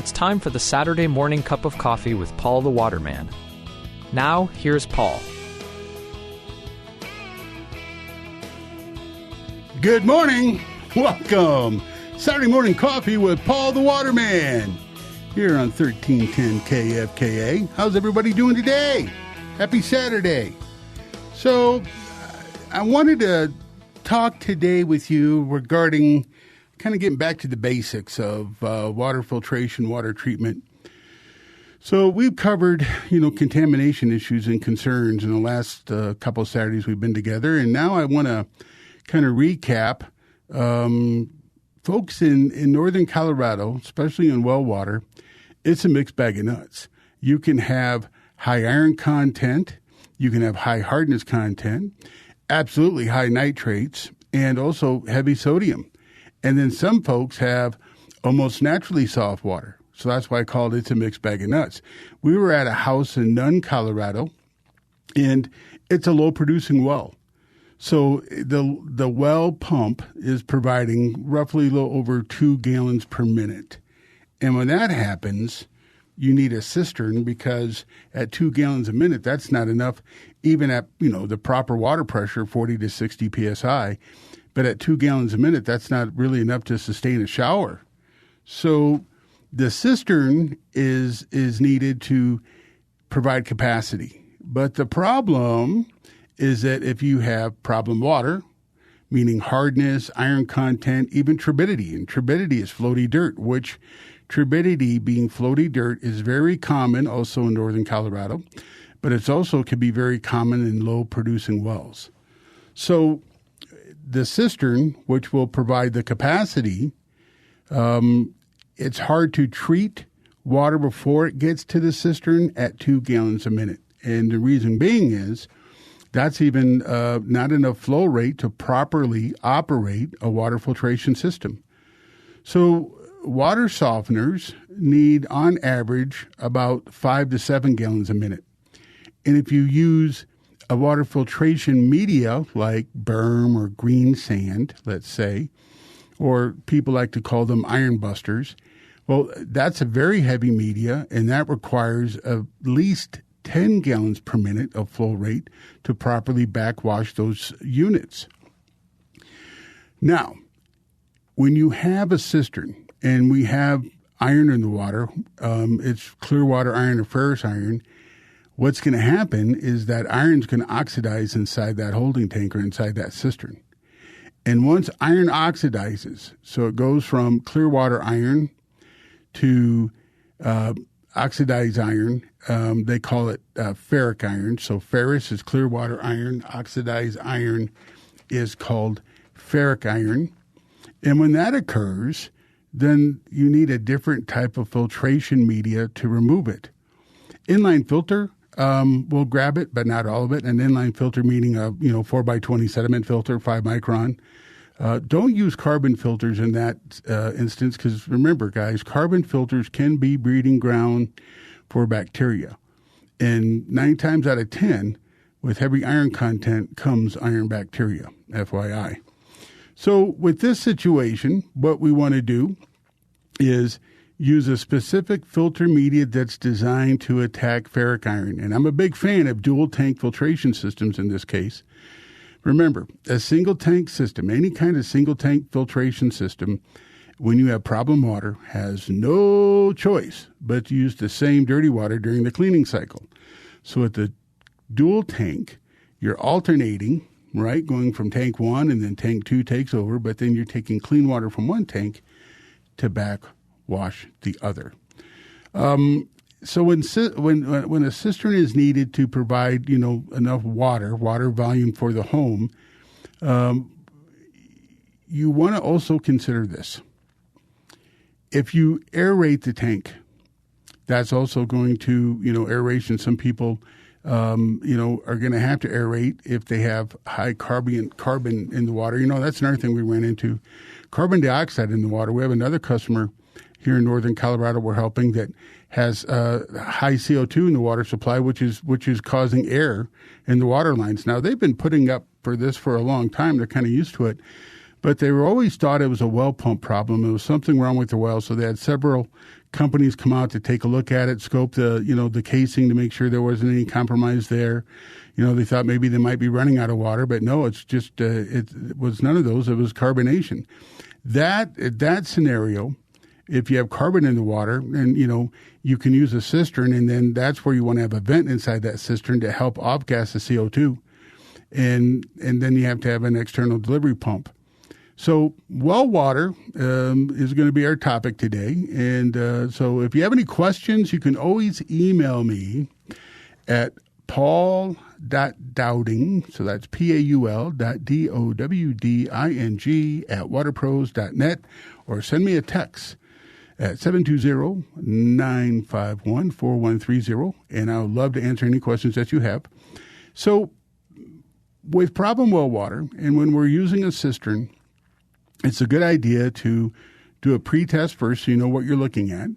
It's time for the Saturday morning cup of coffee with Paul the Waterman. Now, here's Paul. Good morning. Welcome. Saturday morning coffee with Paul the Waterman here on 1310 KFKA. How's everybody doing today? Happy Saturday. So, I wanted to talk today with you regarding kind of getting back to the basics of water filtration, water treatment. So we've covered, contamination issues and concerns in the last couple of Saturdays we've been together. And now I want to kind of recap. Folks in northern Colorado, especially in well water, it's a mixed bag of nuts. You can have high iron content. You can have high hardness content, absolutely high nitrates, and also heavy sodium. And then some folks have almost naturally soft water. So that's why I called it a mixed bag of nuts. We were at a house in Nunn, Colorado, and it's a low-producing well. So the well pump is providing roughly a little over 2 gallons per minute. And when that happens, you need a cistern because at 2 gallons a minute, that's not enough, even at, the proper water pressure, 40 to 60 PSI. But at 2 gallons a minute, that's not really enough to sustain a shower. So the cistern is needed to provide capacity. But the problem is that if you have problem water, meaning hardness, iron content, even turbidity, and turbidity is floaty dirt, which turbidity being floaty dirt is very common also in northern Colorado, but it's also can be very common in low-producing wells. So the cistern, which will provide the capacity, it's hard to treat water before it gets to the cistern at 2 gallons a minute. And the reason being is that's even not enough flow rate to properly operate a water filtration system. So water softeners need, on average, about 5 to 7 gallons a minute. And if you use a water filtration media like berm or green sand, let's say, or people like to call them iron busters, well, that's a very heavy media, and that requires at least 10 gallons per minute of flow rate to properly backwash those units. Now, when you have a cistern, and we have iron in the water, it's clear water iron or ferrous iron, what's going to happen is that iron's going to oxidize inside that holding tank or inside that cistern. And once iron oxidizes, so it goes from clear water iron to oxidized iron, they call it ferric iron. So ferrous is clear water iron, oxidized iron is called ferric iron. And when that occurs, then you need a different type of filtration media to remove it. Inline filter will grab it, but not all of it. An inline filter meaning a 4x20 sediment filter, 5 micron. Don't use carbon filters in that instance because remember, guys, carbon filters can be breeding ground for bacteria. And 9 times out of 10, with heavy iron content comes iron bacteria, FYI. So with this situation, what we want to do is use a specific filter media that's designed to attack ferric iron. And I'm a big fan of dual tank filtration systems in this case. Remember, a single tank system, any kind of single tank filtration system, when you have problem water, has no choice but to use the same dirty water during the cleaning cycle. So at the dual tank, you're alternating, right, going from tank 1 and then tank 2 takes over, but then you're taking clean water from one tank to backwash the other. So when a cistern is needed to provide enough water volume for the home, you want to also consider this. If you aerate the tank, that's also going to aeration. Some people are going to have to aerate if they have high carbon in the water. That's another thing we ran into. Carbon dioxide in the water. We have another customer here in northern Colorado we're helping that has high CO2 in the water supply, which is causing air in the water lines. Now, they've been putting up for this for a long time. They're kind of used to it. But they were always thought it was a well pump problem. It was something wrong with the well. So they had several companies come out to take a look at it, scope the casing to make sure there wasn't any compromise there. They thought maybe they might be running out of water, but no, it's just, it was none of those. It was carbonation. That scenario, if you have carbon in the water, and you can use a cistern, and then that's where you want to have a vent inside that cistern to help off-gas the CO2. And then you have to have an external delivery pump. So well water is going to be our topic today. And so if you have any questions, you can always email me at paul.dowding, so that's paul.dowding @waterpros.net, or send me a text at 720-951-4130, and I would love to answer any questions that you have. So with problem well water, and when we're using a cistern, it's a good idea to do a pre-test first so you know what you're looking at.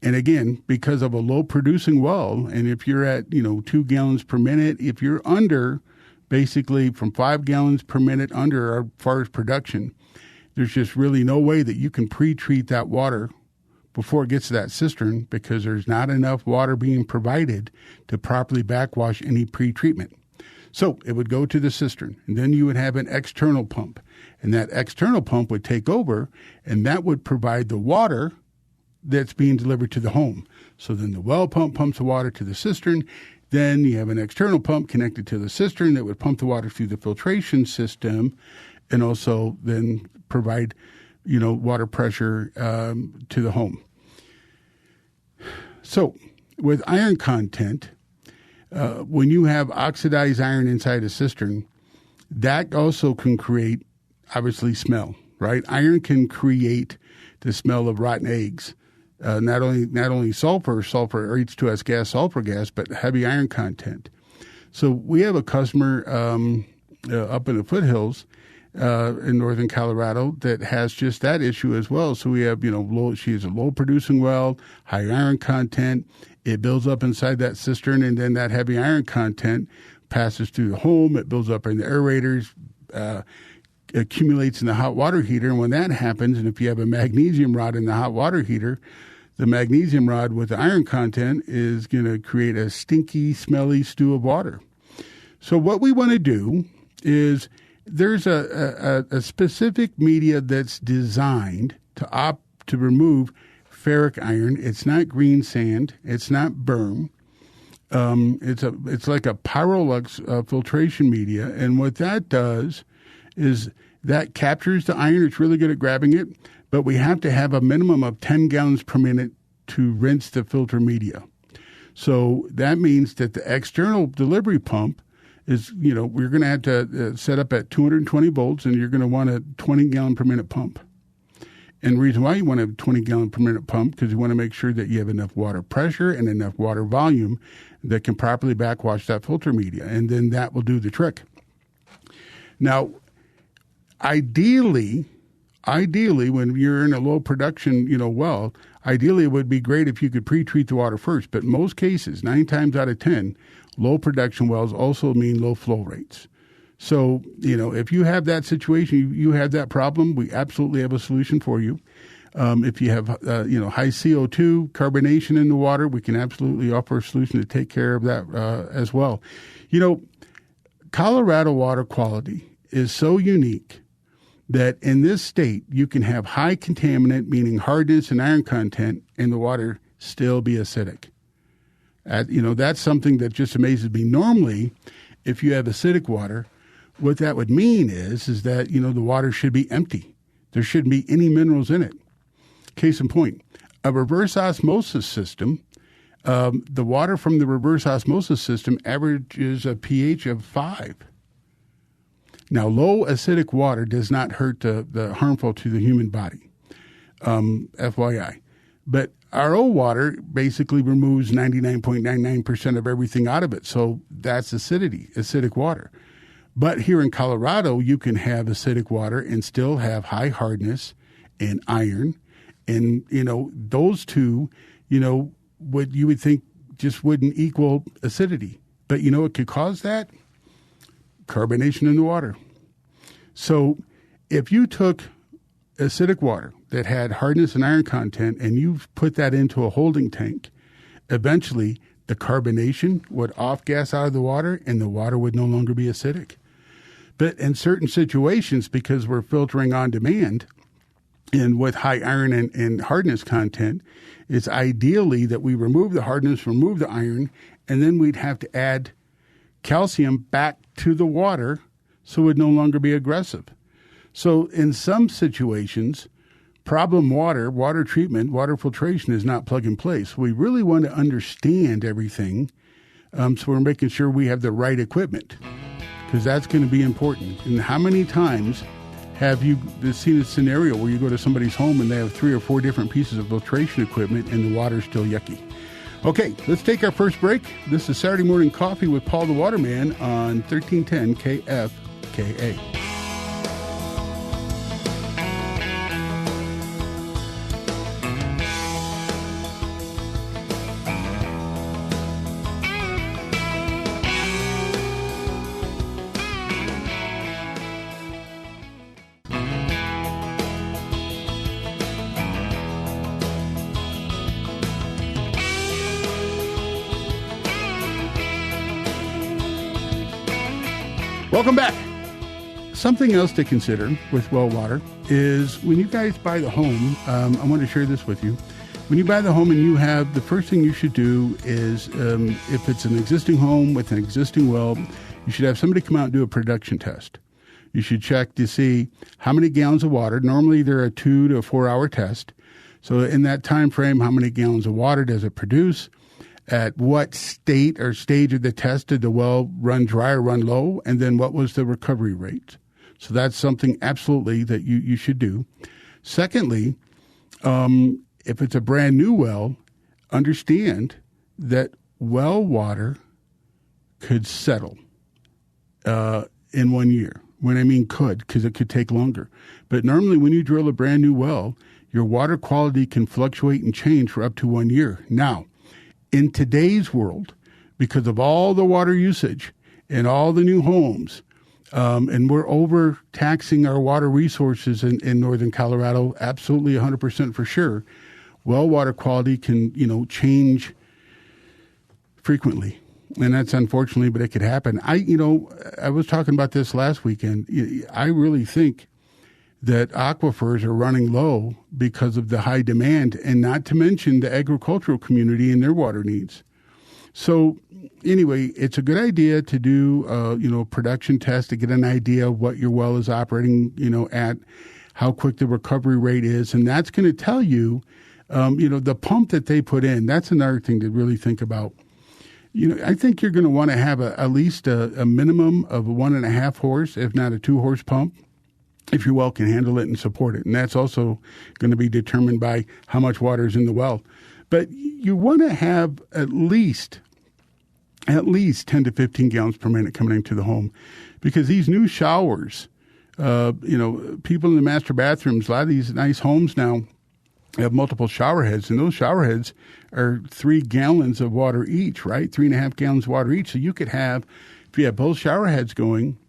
And again, because of a low producing well, and if you're at 2 gallons per minute, if you're under, basically from 5 gallons per minute under as far as production, there's just really no way that you can pre-treat that water before it gets to that cistern, because there's not enough water being provided to properly backwash any pre-treatment. So it would go to the cistern, and then you would have an external pump, and that external pump would take over, and that would provide the water that's being delivered to the home. So then the well pump pumps the water to the cistern. Then you have an external pump connected to the cistern that would pump the water through the filtration system, and also then provide water pressure to the home. So with iron content, when you have oxidized iron inside a cistern, that also can create, obviously, smell, right? Iron can create the smell of rotten eggs. Not only sulfur or H2S gas, sulfur gas, but heavy iron content. So we have a customer up in the foothills in northern Colorado that has just that issue as well. So we have, she has a low producing well, high iron content. It builds up inside that cistern, and then that heavy iron content passes through the home. It builds up in the aerators, accumulates in the hot water heater. And when that happens, and if you have a magnesium rod in the hot water heater, the magnesium rod with the iron content is going to create a stinky, smelly stew of water. So what we want to do is, there's a specific media that's designed to remove ferric iron. It's not green sand. It's not berm. It's like a Pyrolux filtration media, and what that does is that captures the iron. It's really good at grabbing it, but we have to have a minimum of 10 gallons per minute to rinse the filter media. So that means that the external delivery pump is, we're going to have to set up at 220 volts, and you're going to want a 20 gallon per minute pump. And the reason why you want to have a 20 gallon per minute pump, because you want to make sure that you have enough water pressure and enough water volume that can properly backwash that filter media, and then that will do the trick. Now, ideally, when you're in a low production, well, ideally it would be great if you could pre-treat the water first. But in most cases, 9 times out of 10, low production wells also mean low flow rates. So, if you have that situation, you have that problem, we absolutely have a solution for you. If you have, high CO2, carbonation in the water, we can absolutely offer a solution to take care of that as well. Colorado water quality is so unique that in this state, you can have high contaminant, meaning hardness and iron content, and the water still be acidic. That's something that just amazes me. Normally, if you have acidic water, what that would mean is that, the water should be empty. There shouldn't be any minerals in it. Case in point, a reverse osmosis system, the water from the reverse osmosis system averages a pH of 5. Now, low acidic water does not hurt the harmful to the human body, FYI. But RO water basically removes 99.99% of everything out of it. So that's acidic water. But here in Colorado, you can have acidic water and still have high hardness and iron. And, those two, what you would think just wouldn't equal acidity. But what could cause that? Carbonation in the water. So if you took acidic water that had hardness and iron content and you put that into a holding tank, eventually the carbonation would off-gas out of the water and the water would no longer be acidic. But in certain situations, because we're filtering on demand and with high iron and hardness content, it's ideally that we remove the hardness, remove the iron, and then we'd have to add calcium back to the water so it would no longer be aggressive. So in some situations, problem water treatment, water filtration is not plug and play. So we really want to understand everything. So we're making sure we have the right equipment, because that's going to be important. And how many times have you seen a scenario where you go to somebody's home and they have 3 or 4 different pieces of filtration equipment and the water's still yucky? Okay, let's take our first break. This is Saturday Morning Coffee with Paul the Waterman on 1310 KFKA. Welcome back. Something else to consider with well water is when you guys buy the home, I want to share this with you. When you buy the home and you have, the first thing you should do is, if it's an existing home with an existing well, you should have somebody come out and do a production test. You should check to see how many gallons of water. Normally they're a 2 to 4 hour test. So in that time frame, how many gallons of water does it produce? At what state or stage of the test did the well run dry or run low? And then what was the recovery rate? So that's something absolutely that you should do. Secondly, if it's a brand new well, understand that well water could settle in 1 year. When I mean could, because it could take longer. But normally when you drill a brand new well, your water quality can fluctuate and change for up to 1 year. Now, in today's world, because of all the water usage and all the new homes, and we're overtaxing our water resources in northern Colorado, absolutely 100% for sure, well water quality can, change frequently. And that's unfortunately, but it could happen. I was talking about this last weekend. I really think that aquifers are running low because of the high demand, and not to mention the agricultural community and their water needs. So anyway, it's a good idea to do, production test to get an idea of what your well is operating, at, how quick the recovery rate is. And that's going to tell you, the pump that they put in. That's another thing to really think about. I think you're going to want to have at least a minimum of a 1.5 horse, if not a 2 horse pump, if your well can handle it and support it. And that's also going to be determined by how much water is in the well. But you want to have at least 10 to 15 gallons per minute coming into the home, because these new showers, people in the master bathrooms, a lot of these nice homes now have multiple shower heads, and those shower heads are 3 gallons of water each, right? 3.5 gallons of water each. So you could have, if you have both shower heads going,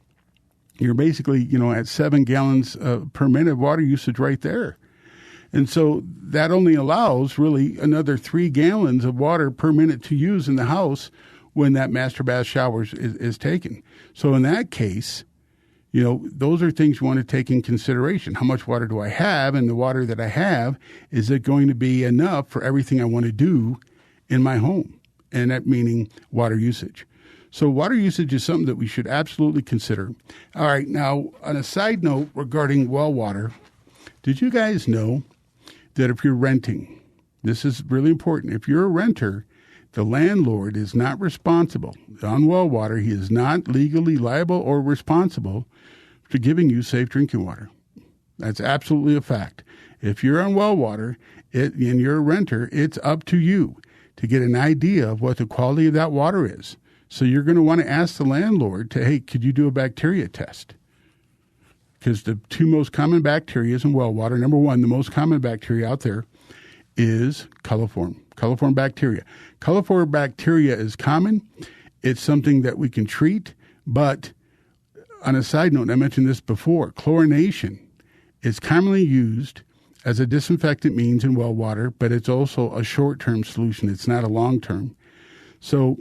you're basically, at 7 gallons per minute of water usage right there. And so that only allows really another 3 gallons of water per minute to use in the house when that master bath shower is taken. So in that case, those are things you want to take in consideration. How much water do I have? And the water that I have, is it going to be enough for everything I want to do in my home? And that meaning water usage. So water usage is something that we should absolutely consider. All right, now on a side note regarding well water, did you guys know that if you're renting, this is really important, if you're a renter, the landlord is not responsible. On well water, he is not legally liable or responsible for giving you safe drinking water. That's absolutely a fact. If you're on well water and you're a renter, it's up to you to get an idea of what the quality of that water is. So you're going to want to ask the landlord hey, could you do a bacteria test? Because the 2 most common bacteria in well water, number 1, the most common bacteria out there is coliform bacteria. Coliform bacteria is common. It's something that we can treat. But on a side note, I mentioned this before, chlorination It's commonly used as a disinfectant means in well water, but it's also a short-term solution. It's not a long-term. So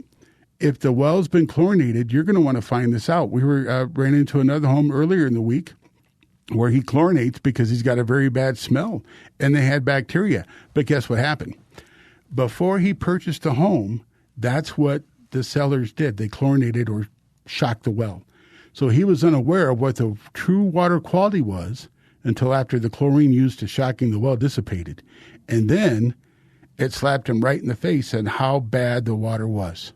if the well's been chlorinated, you're going to want to find this out. We ran into another home earlier in the week where he chlorinates because he's got a very bad smell, and they had bacteria. But guess what happened? Before he purchased the home, that's what the sellers did. They chlorinated or shocked the well. So he was unaware of what the true water quality was until after the chlorine used to shocking the well dissipated. And then it slapped him right in the face on how bad the water was.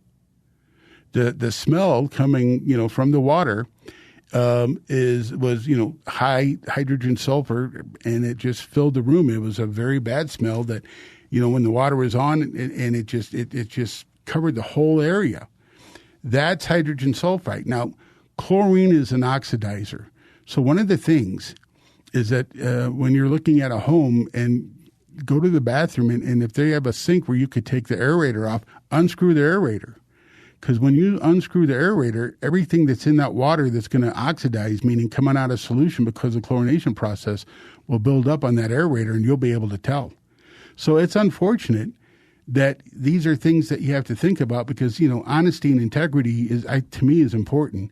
The smell coming, from the water was high hydrogen sulfur, and it just filled the room. It was a very bad smell that, when the water was on, and it just covered the whole area. That's hydrogen sulfide. Now, chlorine is an oxidizer. So one of the things is that when you're looking at a home and go to the bathroom, and if they have a sink where you could take the aerator off, unscrew the aerator. Because when you unscrew the aerator, everything that's in that water that's going to oxidize, meaning coming out of solution because of the chlorination process, will build up on that aerator, and you'll be able to tell. So it's unfortunate that these are things that you have to think about because, honesty and integrity to me is important.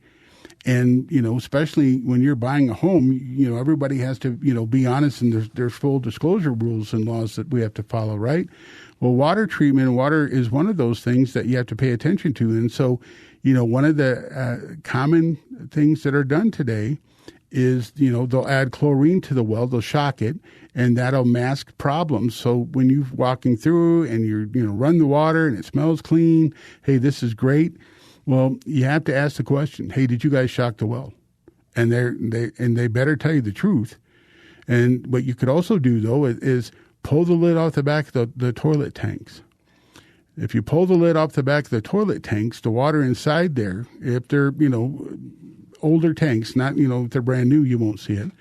And, especially when you're buying a home, everybody has to, be honest, and there's full disclosure rules and laws that we have to follow, right? Well, water treatment, water is one of those things that you have to pay attention to. And so, one of the common things that are done today is, they'll add chlorine to the well, they'll shock it, and that'll mask problems. So when you're walking through and you run the water and it smells clean, hey, this is great. Well, you have to ask the question, hey, did you guys shock the well? And they better tell you the truth. And what you could also do, though, is pull the lid off the back of the toilet tanks. If you pull the lid off the back of the toilet tanks, the water inside there, if they're, older tanks, not, if they're brand new, you won't see it.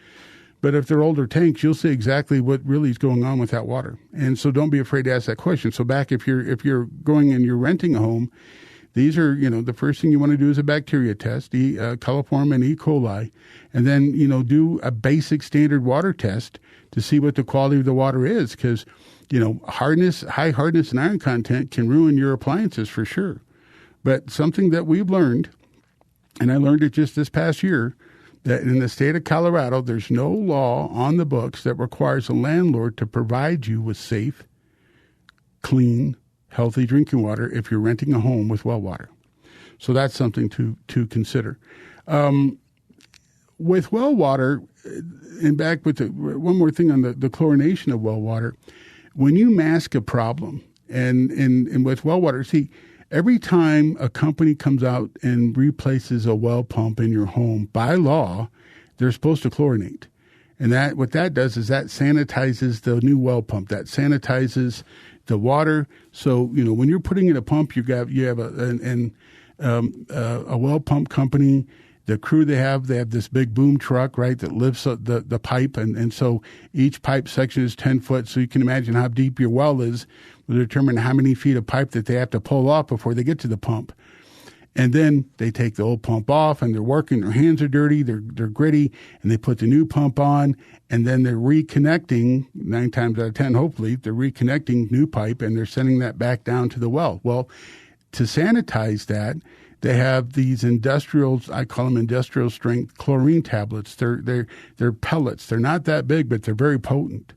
But if they're older tanks, you'll see exactly what really is going on with that water. And so don't be afraid to ask that question. So back if you're going and you're renting a home, these are, the first thing you want to do is a bacteria test, coliform and E. coli, and then, do a basic standard water test to see what the quality of the water is because, high hardness and iron content can ruin your appliances for sure. But something that we've learned, and I learned it just this past year, that in the state of Colorado, there's no law on the books that requires a landlord to provide you with safe, clean, healthy drinking water if you're renting a home with well water. So that's something to consider. With well water, and back with one more thing on the chlorination of well water, when you mask a problem, and with well water, see, every time a company comes out and replaces a well pump in your home, by law, they're supposed to chlorinate. And what that does is that sanitizes the new well pump. That sanitizes the water. So, when you're putting in a pump, you have a well pump company. The crew they have this big boom truck, right, that lifts the pipe. And so each pipe section is 10 foot. So you can imagine how deep your well is will determine how many feet of pipe that they have to pull off before they get to the pump. And then they take the old pump off and they're working. Their hands are dirty. They're gritty. And they put the new pump on. And then they're reconnecting 9 times out of 10, hopefully, they're reconnecting new pipe and they're sending that back down to the well. Well, to sanitize that, they have these I call them industrial strength chlorine tablets. They're pellets. They're not that big, but they're very potent.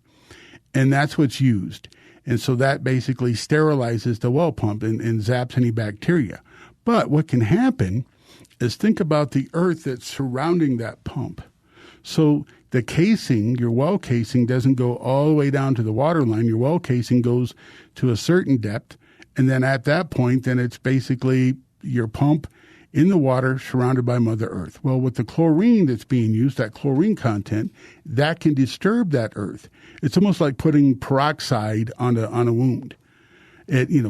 And that's what's used. And so that basically sterilizes the well pump and zaps any bacteria. But what can happen is think about the earth that's surrounding that pump. So the casing, your well casing, doesn't go all the way down to the water line. Your well casing goes to a certain depth. And then at that point, then it's basically your pump in the water surrounded by Mother Earth. Well, with the chlorine that's being used, that chlorine content, that can disturb that earth. It's almost like putting peroxide on a wound.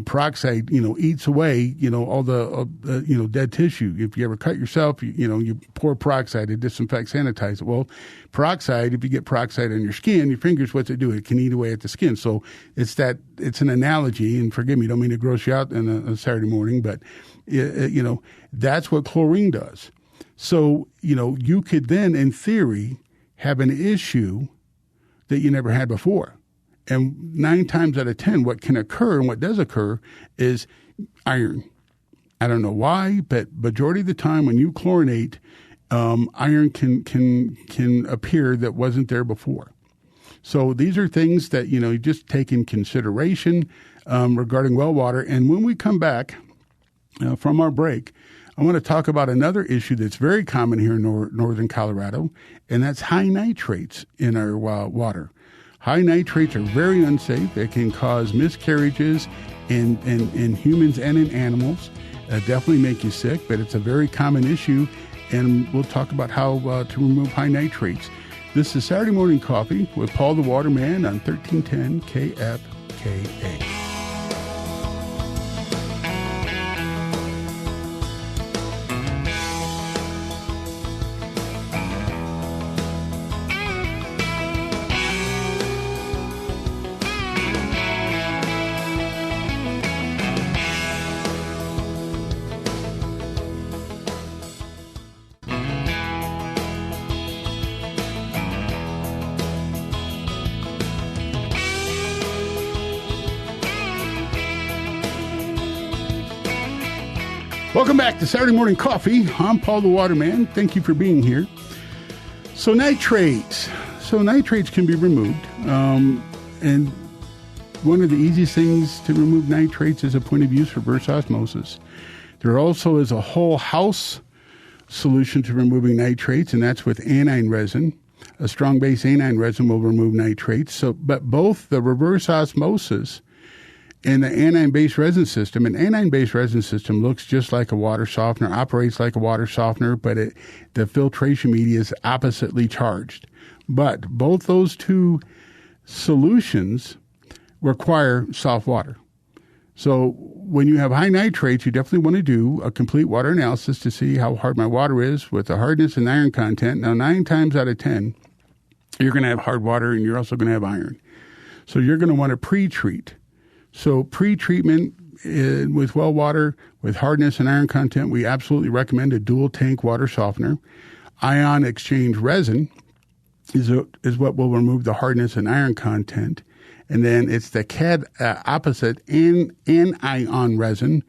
Peroxide, eats away, all the dead tissue. If you ever cut yourself, you pour peroxide to disinfect, sanitize it. Well, peroxide, if you get peroxide on your skin, your fingers, what's it do? It can eat away at the skin. So it's an analogy, and forgive me, don't mean to gross you out on a Saturday morning, but, that's what chlorine does. So, you could then, in theory, have an issue that you never had before. And 9 times out of 10, what can occur and what does occur is iron. I don't know why, but majority of the time when you chlorinate, iron can appear that wasn't there before. So these are things that, you just take in consideration regarding well water. And when we come back from our break, I want to talk about another issue that's very common here in northern Colorado, and that's high nitrates in our water. High nitrates are very unsafe. They can cause miscarriages in humans and in animals. Definitely make you sick, but it's a very common issue, and we'll talk about how to remove high nitrates. This is Saturday Morning Coffee with Paul the Waterman on 1310 KFKA. Welcome back to Saturday Morning Coffee. I'm Paul the Waterman. Thank you for being here. So nitrates can be removed. And one of the easiest things to remove nitrates is a point of use reverse osmosis. There also is a whole house solution to removing nitrates, and that's with aniline resin. A strong base aniline resin will remove nitrates. But both the reverse osmosis and the aniline-based resin system, an aniline-based resin system looks just like a water softener, operates like a water softener, but the filtration media is oppositely charged. But both those two solutions require soft water. So when you have high nitrates, you definitely want to do a complete water analysis to see how hard my water is with the hardness and iron content. Now, 9 times out of 10, you're going to have hard water and you're also going to have iron. So you're going to want to pre-treat. So pre-treatment with well water, with hardness and iron content, we absolutely recommend a dual tank water softener. Ion exchange resin is what will remove the hardness and iron content. And then it's the CAD opposite, anion resin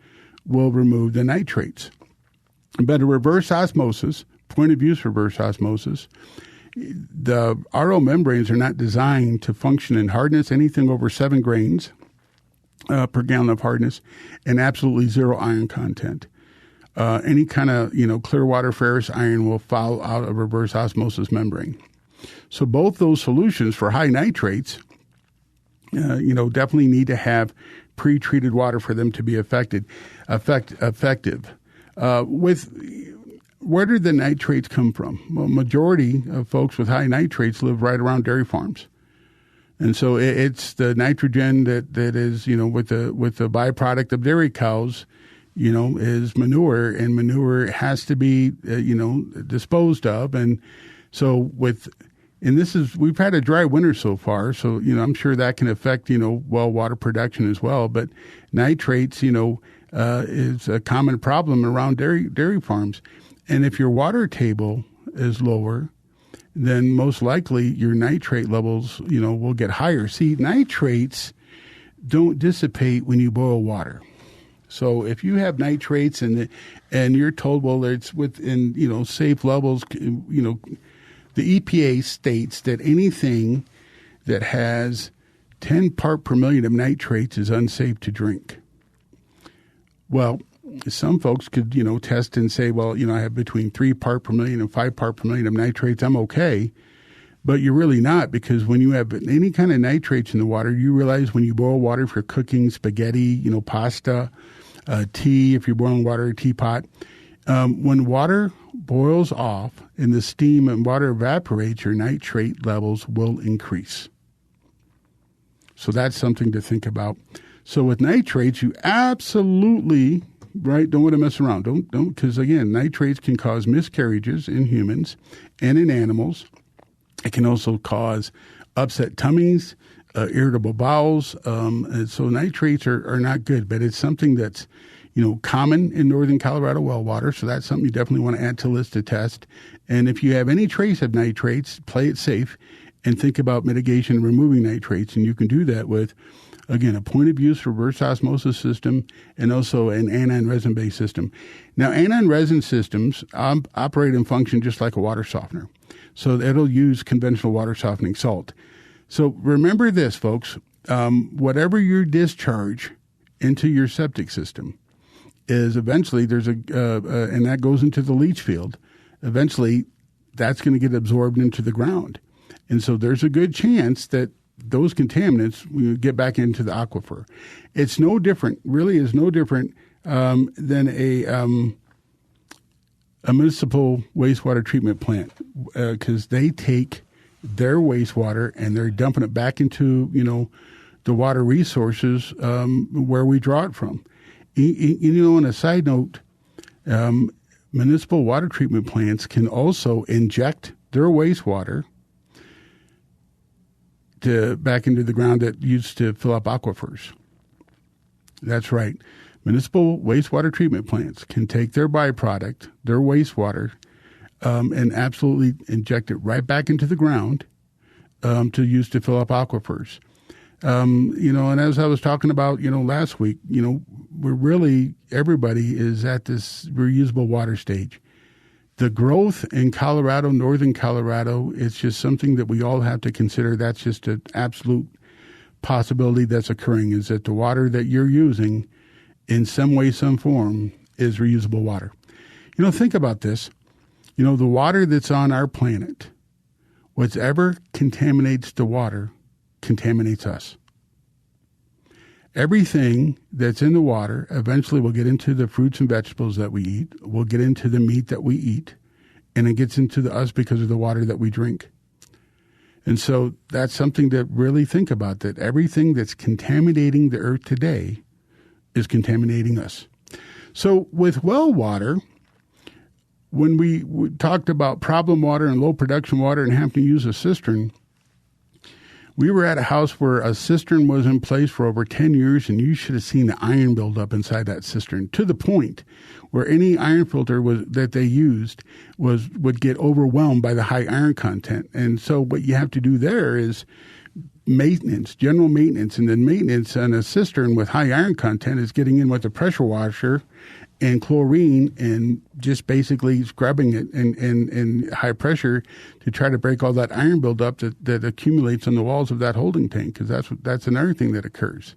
will remove the nitrates. But a reverse osmosis, point of use reverse osmosis, the RO membranes are not designed to function in hardness, anything over 7 grains per gallon of hardness, and absolutely 0 iron content. Any kind of, clear water ferrous iron will fall out of reverse osmosis membrane. So both those solutions for high nitrates, definitely need to have pre-treated water for them to be effective. Where do the nitrates come from? Well, majority of folks with high nitrates live right around dairy farms. And so it's the nitrogen that is, with the byproduct of dairy cows, is manure, and manure has to be, disposed of. And so we've had a dry winter so far, so, I'm sure that can affect, well water production as well. But nitrates, is a common problem around dairy farms. And if your water table is lower, then most likely your nitrate levels, will get higher. See, nitrates don't dissipate when you boil water. So if you have nitrates and you're told, well, it's within, safe levels, the EPA states that anything that has 10 part per million of nitrates is unsafe to drink. Well, some folks could, test and say, well, I have between 3 part per million and 5 part per million of nitrates. I'm okay. But you're really not, because when you have any kind of nitrates in the water, you realize when you boil water for cooking spaghetti, pasta, tea, if you're boiling water in a teapot, when water boils off and the steam and water evaporates, your nitrate levels will increase. So that's something to think about. So with nitrates, you absolutely, don't want to mess around. Don't, because again, nitrates can cause miscarriages in humans and in animals. It can also cause upset tummies, irritable bowels. And so nitrates are not good, but it's something that's, common in northern Colorado well water. So that's something you definitely want to add to the list to test. And if you have any trace of nitrates, play it safe and think about mitigation and removing nitrates. And you can do that with, again, a point of use reverse osmosis system and also an anion resin-based system. Now, anion resin systems operate and function just like a water softener. So it'll use conventional water softening salt. So remember this, folks. Whatever your discharge into your septic system is, eventually there's and that goes into the leach field. Eventually, that's going to get absorbed into the ground. And so there's a good chance that those contaminants will get back into the aquifer. It's no different, really is no different than a municipal wastewater treatment plant, because they take their wastewater and they're dumping it back into, the water resources where we draw it from. On a side note, municipal water treatment plants can also inject their wastewater back into the ground that used to fill up aquifers. That's right. Municipal wastewater treatment plants can take their byproduct, their wastewater, and absolutely inject it right back into the ground to use to fill up aquifers. And as I was talking about, last week, everybody is at this reusable water stage. The growth in Colorado, northern Colorado, it's just something that we all have to consider. That's just an absolute possibility that's occurring, is that the water that you're using in some way, some form is reusable water. Think about this. The water that's on our planet, whatever contaminates the water, contaminates us. Everything that's in the water eventually will get into the fruits and vegetables that we eat, will get into the meat that we eat, and it gets into us because of the water that we drink. And so that's something to really think about, that everything that's contaminating the earth today is contaminating us. So with well water, when we talked about problem water and low production water and having to use a cistern, we were at a house where a cistern was in place for over 10 years, and you should have seen the iron build up inside that cistern, to the point where any iron filter that they used would get overwhelmed by the high iron content. And so what you have to do there is maintenance, general maintenance, and then maintenance on a cistern with high iron content is getting in with a pressure washer and chlorine and just basically scrubbing it in high pressure to try to break all that iron buildup that accumulates on the walls of that holding tank, because that's another thing that occurs.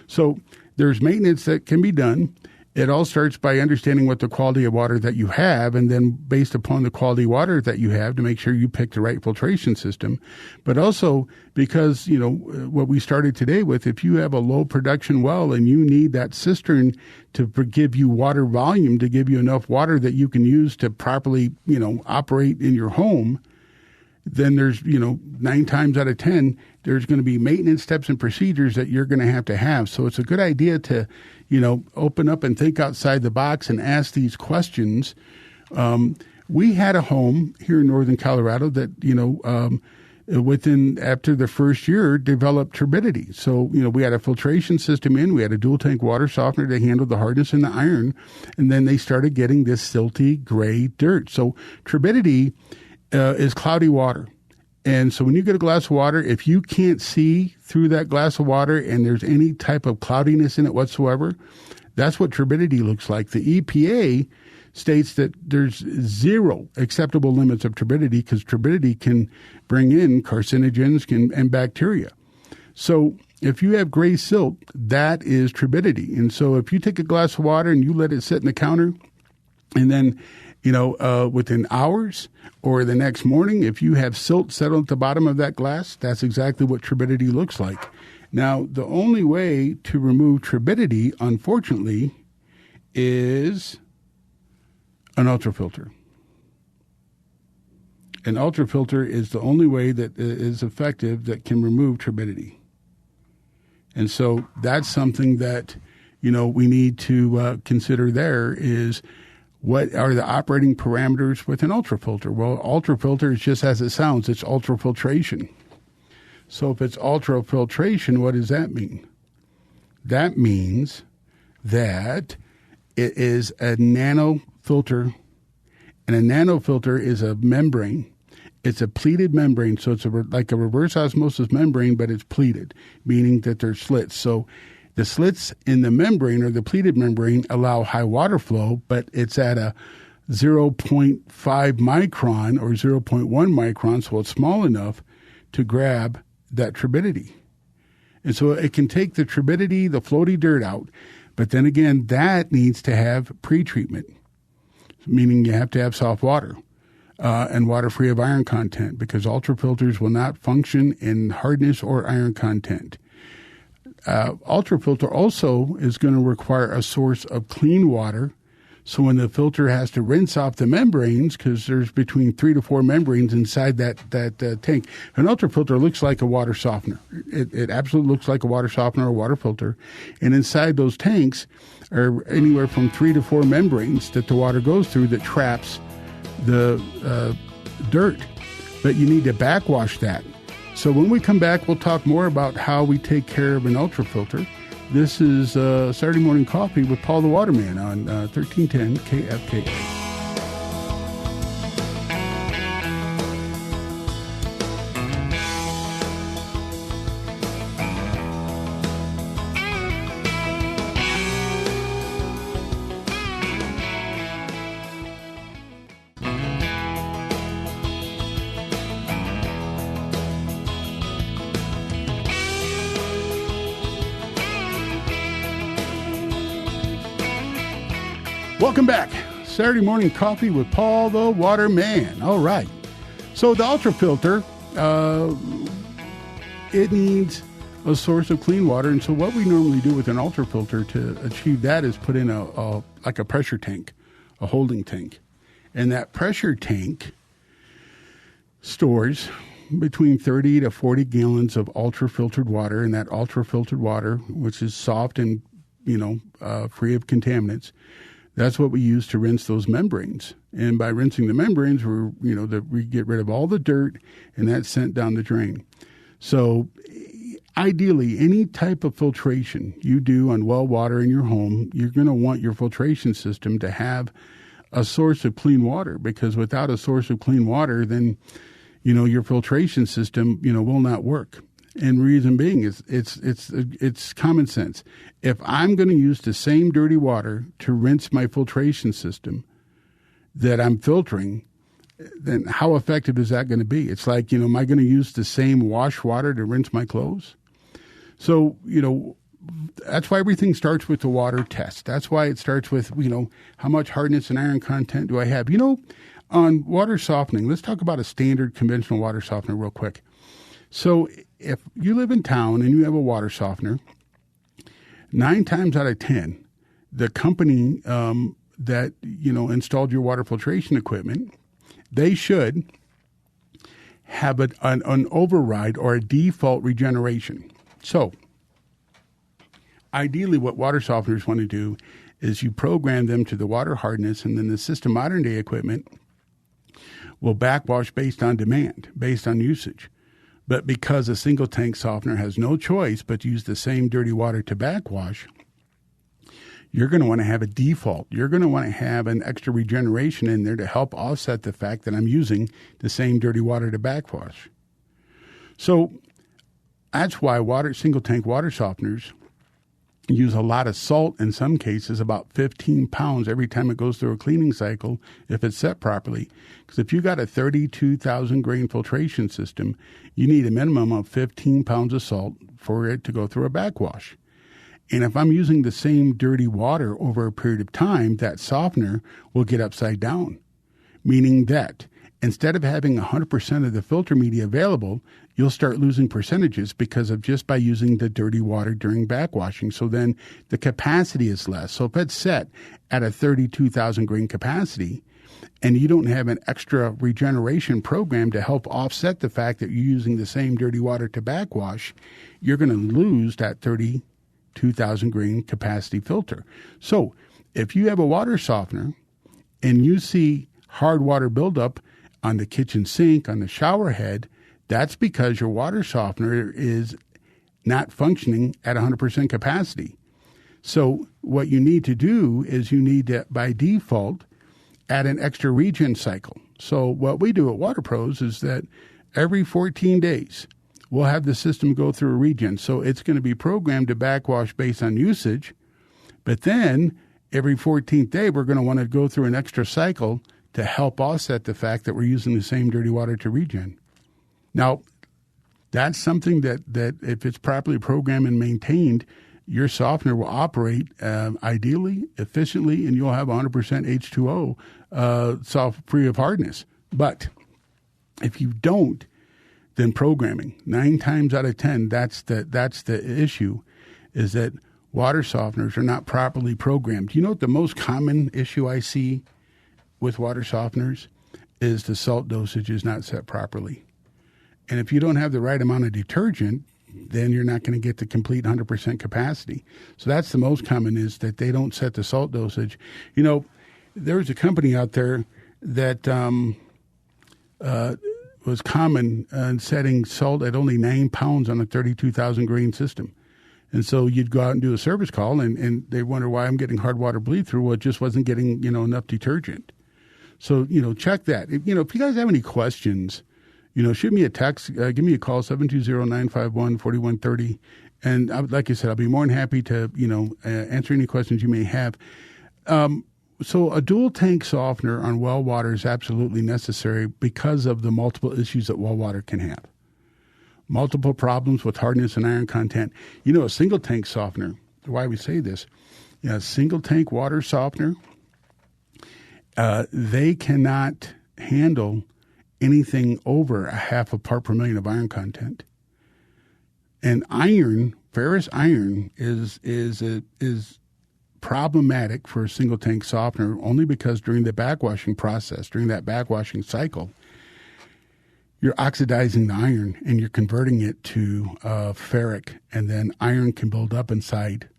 So there's maintenance that can be done. It all starts by understanding what the quality of water that you have, and then based upon the quality of water that you have, to make sure you pick the right filtration system. But also because, what we started today with, if you have a low production well and you need that cistern to give you water volume, to give you enough water that you can use to properly, operate in your home, then there's, 9 times out of 10, there's going to be maintenance steps and procedures that you're going to have. So it's a good idea to, open up and think outside the box and ask these questions. We had a home here in northern Colorado that, after the first year, developed turbidity. So, we had a filtration system in, we had a dual tank water softener to handle the hardness and the iron, and then they started getting this silty gray dirt. So turbidity is cloudy water. And so when you get a glass of water, if you can't see through that glass of water and there's any type of cloudiness in it whatsoever, that's what turbidity looks like. The EPA states that there's 0 acceptable limits of turbidity, because turbidity can bring in carcinogens and bacteria. So if you have gray silt, that is turbidity. And so if you take a glass of water and you let it sit in the counter, and then within hours or the next morning, if you have silt settled at the bottom of that glass, that's exactly what turbidity looks like. Now, the only way to remove turbidity, unfortunately, is an ultrafilter. An ultrafilter is the only way that is effective that can remove turbidity. And so that's something that, we need to consider there is, what are the operating parameters with an ultrafilter? Well, ultrafilter is just as it sounds. It's ultrafiltration. So if it's ultrafiltration, what does that mean? That means that It is a nano filter, and a nano filter is a membrane. It's a pleated membrane, so it's like a reverse osmosis membrane, but it's pleated, meaning that there's slits. So the slits in the membrane or the pleated membrane allow high water flow, but it's at a 0.5 micron or 0.1 micron, so it's small enough to grab that turbidity. And so it can take the turbidity, the floaty dirt out, but then again, that needs to have pre-treatment, meaning you have to have soft water and water free of iron content, because ultrafilters will not function in hardness or iron content. Ultrafilter also is going to require a source of clean water. So when the filter has to rinse off the membranes, because there's between 3 to 4 membranes inside that tank, an ultrafilter looks like a water softener. It absolutely looks like a water softener or a water filter. And inside those tanks are anywhere from 3 to 4 membranes that the water goes through that traps the dirt. But you need to backwash that. So when we come back, we'll talk more about how we take care of an ultrafilter. This is Saturday Morning Coffee with Paul the Waterman on 1310 KFKA. Welcome back. Saturday Morning Coffee with Paul the Waterman. All right. So the ultrafilter, it needs a source of clean water. And so what we normally do with an ultrafilter to achieve that is put in a pressure tank, a holding tank. And that pressure tank stores between 30 to 40 gallons of ultrafiltered water. And that ultrafiltered water, which is soft and, free of contaminants, that's what we use to rinse those membranes. And by rinsing the membranes, we get rid of all the dirt, and that's sent down the drain. So ideally, any type of filtration you do on well water in your home, you're going to want your filtration system to have a source of clean water, because without a source of clean water, then, your filtration system, will not work. And reason being is it's common sense. If I'm going to use the same dirty water to rinse my filtration system that I'm filtering, then how effective is that going to be? It's like, am I going to use the same wash water to rinse my clothes? So, that's why everything starts with the water test. That's why it starts with, how much hardness and iron content do I have? On water softening, let's talk about a standard conventional water softener real quick. So if you live in town and you have a water softener, 9 times out of 10, the company that installed your water filtration equipment, they should have an override or a default regeneration. So ideally, what water softeners want to do is you program them to the water hardness, and then the system modern day equipment will backwash based on demand, based on usage. But because a single tank softener has no choice but to use the same dirty water to backwash, you're going to want to have a default. You're going to want to have an extra regeneration in there to help offset the fact that I'm using the same dirty water to backwash. So that's why single tank water softeners use a lot of salt in some cases, about 15 pounds every time it goes through a cleaning cycle if it's set properly. Because if you got a 32,000 grain filtration system, you need a minimum of 15 pounds of salt for it to go through a backwash. And if I'm using the same dirty water over a period of time, that softener will get upside down, meaning that instead of having 100% of the filter media available, you'll start losing percentages because of just by using the dirty water during backwashing. So then the capacity is less. So if it's set at a 32,000 grain capacity and you don't have an extra regeneration program to help offset the fact that you're using the same dirty water to backwash, you're going to lose that 32,000 grain capacity filter. So if you have a water softener and you see hard water buildup on the kitchen sink, on the shower head, that's because your water softener is not functioning at 100% capacity. So what you need to do is you need to, by default, add an extra regen cycle. So what we do at Water Pros is that every 14 days, we'll have the system go through a regen. So it's going to be programmed to backwash based on usage. But then every 14th day, we're going to want to go through an extra cycle to help offset the fact that we're using the same dirty water to regen. Now, that's something that if it's properly programmed and maintained, your softener will operate ideally, efficiently, and you'll have 100% H2O free of hardness. But if you don't, then programming, 9 times out of 10, that's the issue, is that water softeners are not properly programmed. You know what the most common issue I see with water softeners is the salt dosage is not set properly. And if you don't have the right amount of detergent, then you're not going to get the complete 100% capacity. So that's the most common, is that they don't set the salt dosage. You know, there's a company out there that was common in setting salt at only 9 pounds on a 32,000 grain system. And so you'd go out and do a service call, and they wonder why I'm getting hard water bleed through. Well, it just wasn't getting, enough detergent. So, check that. If you guys have any questions, shoot me a text, give me a call, 720-951-4130. And like I said, I'll be more than happy to, answer any questions you may have. So a dual tank softener on well water is absolutely necessary because of the multiple issues that well water can have. Multiple problems with hardness and iron content. A single tank softener, why we say this, a single tank water softener, they cannot handle anything over a half a part per million of iron content. And ferrous iron is problematic for a single tank softener only because during the backwashing process, during that backwashing cycle, you're oxidizing the iron and you're converting it to ferric, and then iron can build up inside.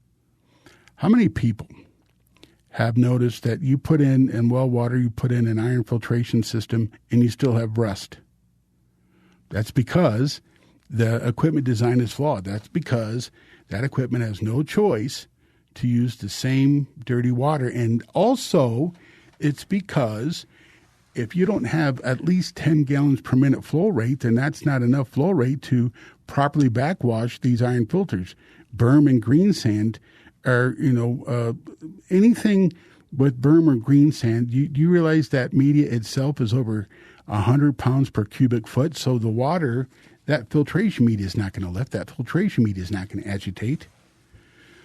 How many people have noticed that you put in well water, you put in an iron filtration system, and you still have rust? That's because the equipment design is flawed. That's because that equipment has no choice to use the same dirty water. And also, it's because if you don't have at least 10 gallons per minute flow rate, then that's not enough flow rate to properly backwash these iron filters. Berm and green sand are, anything with berm or green sand, do you realize that media itself is over 100 pounds per cubic foot? So the water, that filtration media is not going to lift. That filtration media is not going to agitate.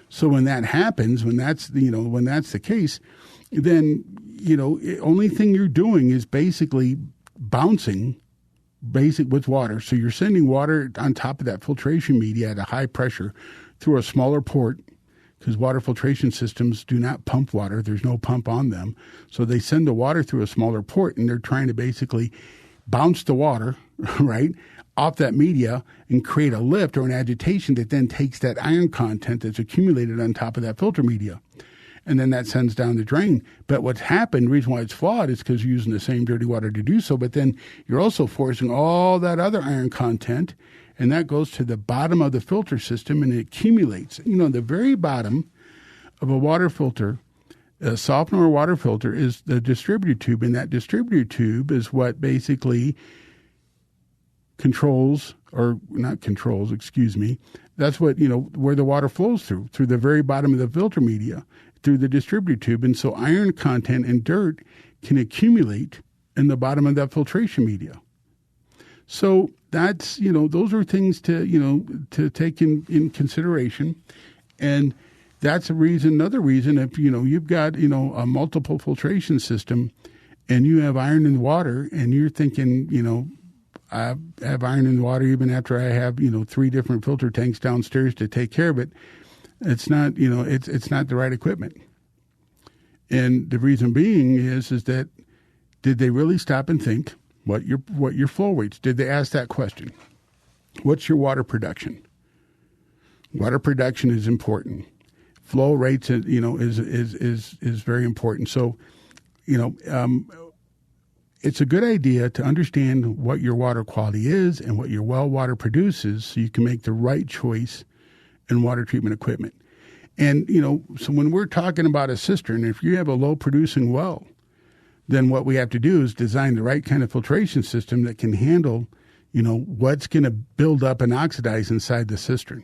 So when that happens, when that's the case, then, only thing you're doing is basically bouncing with water. So you're sending water on top of that filtration media at a high pressure through a smaller port, because water filtration systems do not pump water. There's no pump on them. So they send the water through a smaller port, and they're trying to basically bounce the water, right, off that media and create a lift or an agitation that then takes that iron content that's accumulated on top of that filter media. And then that sends down the drain. But what's happened, the reason why it's flawed, is because you're using the same dirty water to do so. But then you're also forcing all that other iron content, and that goes to the bottom of the filter system, and it accumulates. The very bottom of a water filter, a softener or water filter, is the distributor tube. And that distributor tube is what basically controls, or not controls, excuse me. That's what, where the water flows through the very bottom of the filter media, through the distributor tube. And so iron content and dirt can accumulate in the bottom of that filtration media. So that's, those are things to take in consideration. And that's another reason, if, you've got, a multiple filtration system and you have iron in the water and you're thinking, I have iron in the water even after I have, 3 different filter tanks downstairs to take care of it. It's not, it's not the right equipment. And the reason being is that did they really stop and think what your flow rates? Did they ask that question? What's your water production? Water production is important. Flow rates, is very important. So, it's a good idea to understand what your water quality is and what your well water produces so you can make the right choice in water treatment equipment. And, so when we're talking about a cistern, if you have a low producing well, then what we have to do is design the right kind of filtration system that can handle, what's going to build up and oxidize inside the cistern.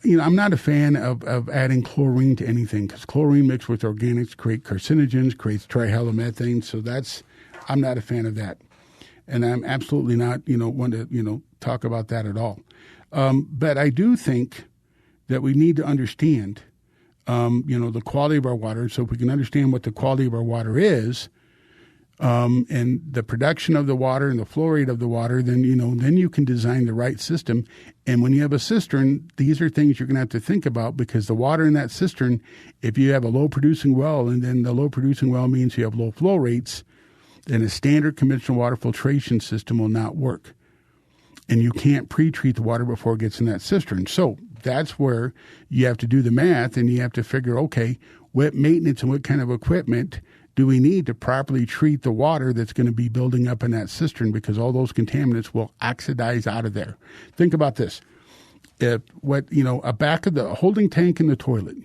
I'm not a fan of adding chlorine to anything because chlorine mixed with organics create carcinogens, creates trihalomethane. So I'm not a fan of that. And I'm absolutely not, want to, talk about that at all. But I do think that we need to understand, the quality of our water. So if we can understand what the quality of our water is, and the production of the water and the flow rate of the water, then you can design the right system. And when you have a cistern, these are things you're going to have to think about because the water in that cistern, if you have a low producing well, and then the low producing well means you have low flow rates, then a standard conventional water filtration system will not work. And you can't pre-treat the water before it gets in that cistern. So that's where you have to do the math and you have to figure, okay, what maintenance and what kind of equipment do we need to properly treat the water that's going to be building up in that cistern because all those contaminants will oxidize out of there. Think about this. A back of the holding tank in the toilet.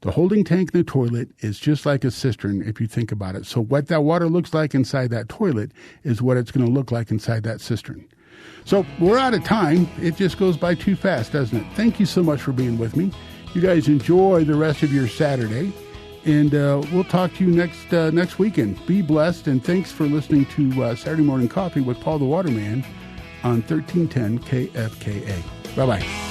The holding tank in the toilet is just like a cistern if you think about it. So what that water looks like inside that toilet is what it's going to look like inside that cistern. So we're out of time. It just goes by too fast, doesn't it? Thank you so much for being with me. You guys enjoy the rest of your Saturday. And we'll talk to you next weekend. Be blessed, and thanks for listening to Saturday Morning Coffee with Paul the Waterman on 1310 KFKA. Bye-bye.